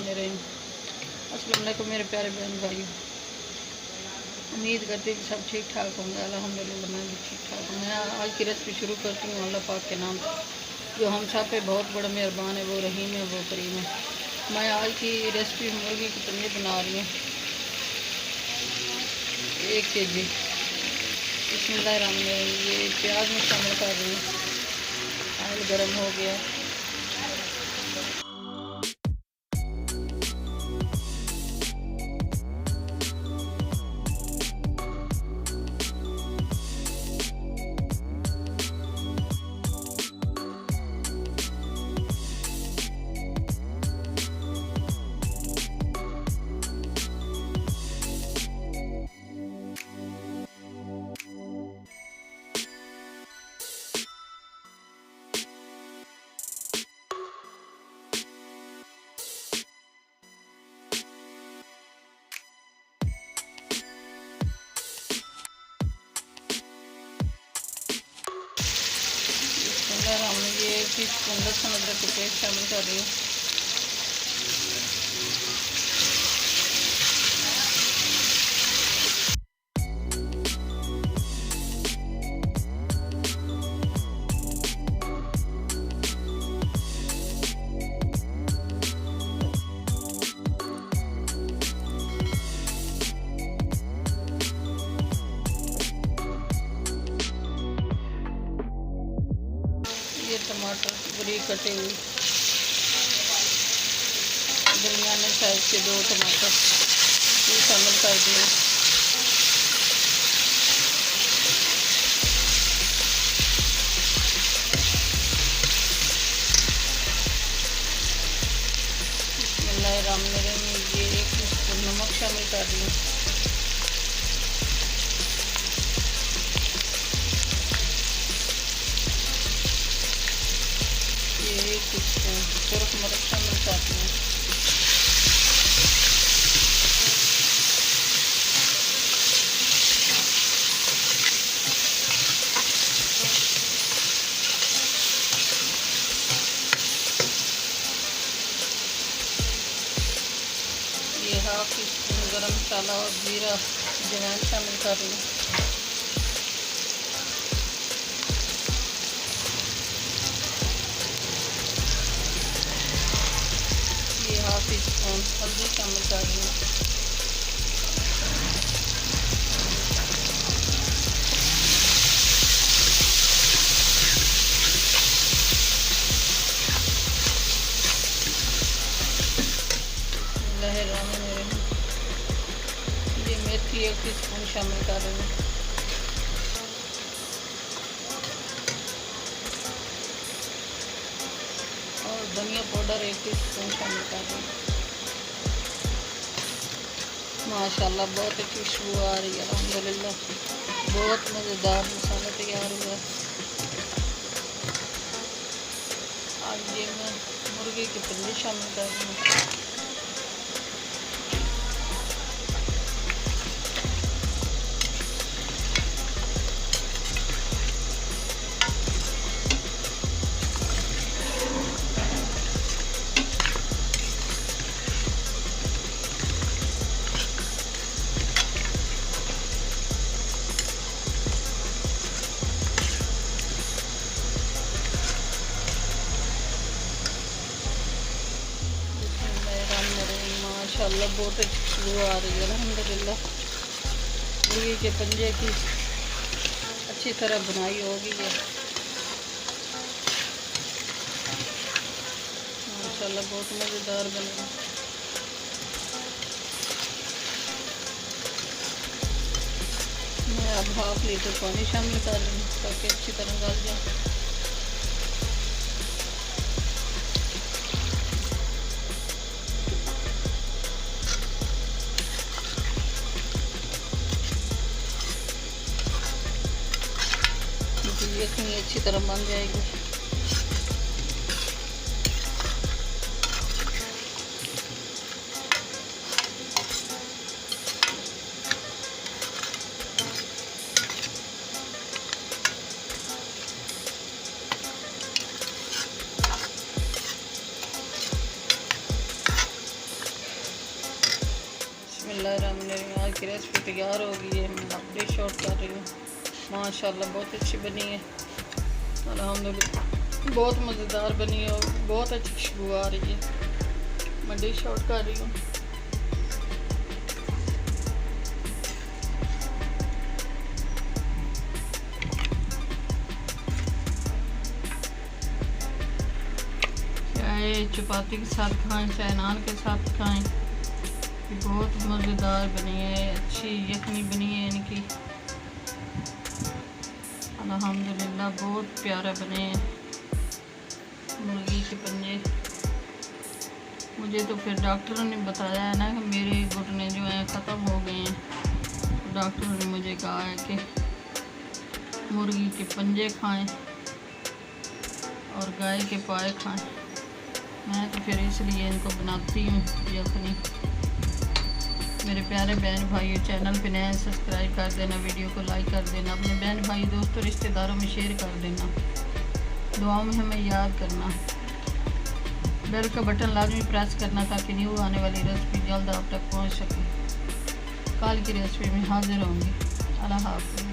बिस्मिल्लाहिर्रहमानिर्रहीम। अस्सलाम वालेकुम मेरे प्यारे बहन भाई, उम्मीद करती हूँ सब ठीक ठाक होंगे। अल्हम्दुलिल्लाह मैं भी ठीक ठाक हूँ। मैं आज की रेसिपी शुरू करती हूँ अल्लाह पाक के नाम से, जो हम सब पे बहुत बड़ा मेहरबान है, वो रहीम है, वो करीम है। मैं आज की रेसिपी मुर्गी की पनीर बना रही हूँ 1 kg। बिस्मिल्लाहिर्रहमानिर्रहीम। ये प्याज में शामिल कर रही हूँ। ऑयल गर्म हो गया। हमने ये 1 टीस्पून लहसुन अदरक की पेस्ट शामिल कर रही हूँ। ये टमाटर बारीक कटे हुए दरमियाने साइज के 2 टमाटर ये शामिल कर दिए। बिस्मिल्लाहिर्रहमानिर्रहीम। ये 1 टीस्पून नमक शामिल कर रही हूँ। ये 1 टीस्पून सुरख मिर्च शामिल करती हूँ। ये 1/2 टीस्पून गरम मसाला और जीरा अजवाइन शामिल कर रही हूँ। ये 1/2 टीस्पून हल्दी शामिल कर रही हूँ। ये मेथी 1 टीस्पून शामिल कर रही हूँ। और धनिया पाउडर 1 टीस्पून शामिल कर रही हूँ। माशाल्लाह बहुत अच्छी खुशबू आ रही है। अल्हम्दुलिल्लाह बहुत मज़ेदार मसाला तैयार हुआ। अब ये मैं मुर्गी की पनीर शामिल कर रही हूँ। माशाल्लाह बहुत अच्छी खुशबू आ रही है। अल्हम्दुलिल्लाह मुर्गी के पंजे की अच्छी तरह बुनाई होगी है। माशाल्लाह बहुत मज़ेदार बनेगा। मैं अब 1/2 लीटर पानी शामिल कर रही हूँ ताकि अच्छी तरह गल जाए। यखनी अच्छी तरह बन जाएगी। बिस्मिल्लाहिर्रहमानिर्रहीम। आज की रेसिपी तैयार हो गई है। मैं अब डिश आउट कर रही हूँ। माशाल्लाह बहुत अच्छी बनी है, अल्हम्दुलिल्लाह बहुत मज़ेदार बनी है और बहुत अच्छी खुशबू आ रही है। मैं डिश आउट कर रही हूँ। चाहे चपाती के साथ खाएं, चाहे नान के साथ खाएं, बहुत मज़ेदार बनी है, अच्छी यखनी बनी है इनकी, अल्हम्दुलिल्लाह बहुत प्यारा बने हैं मुर्गी के पंजे। मुझे तो फिर डॉक्टरों ने बताया है ना कि मेरे घुटने जो हैं ख़त्म हो गए हैं, तो डॉक्टरों ने मुझे कहा है कि मुर्गी के पंजे खाएं और गाय के पाए खाएं। मैं तो फिर इसलिए इनको बनाती हूँ यखनी। मेरे प्यारे बहन भाइयों, चैनल पे नए सब्सक्राइब कर देना, वीडियो को लाइक कर देना, अपने बहन भाई दोस्तों रिश्तेदारों में शेयर कर देना, दुआओं में हमें याद करना, बेल का बटन लाजमी प्रेस करना ताकि न्यू आने वाली रेसिपी जल्द आप तक पहुँच सके। कल की रेसिपी में हाजिर होंगी। अल्लाह हाफ़िज़।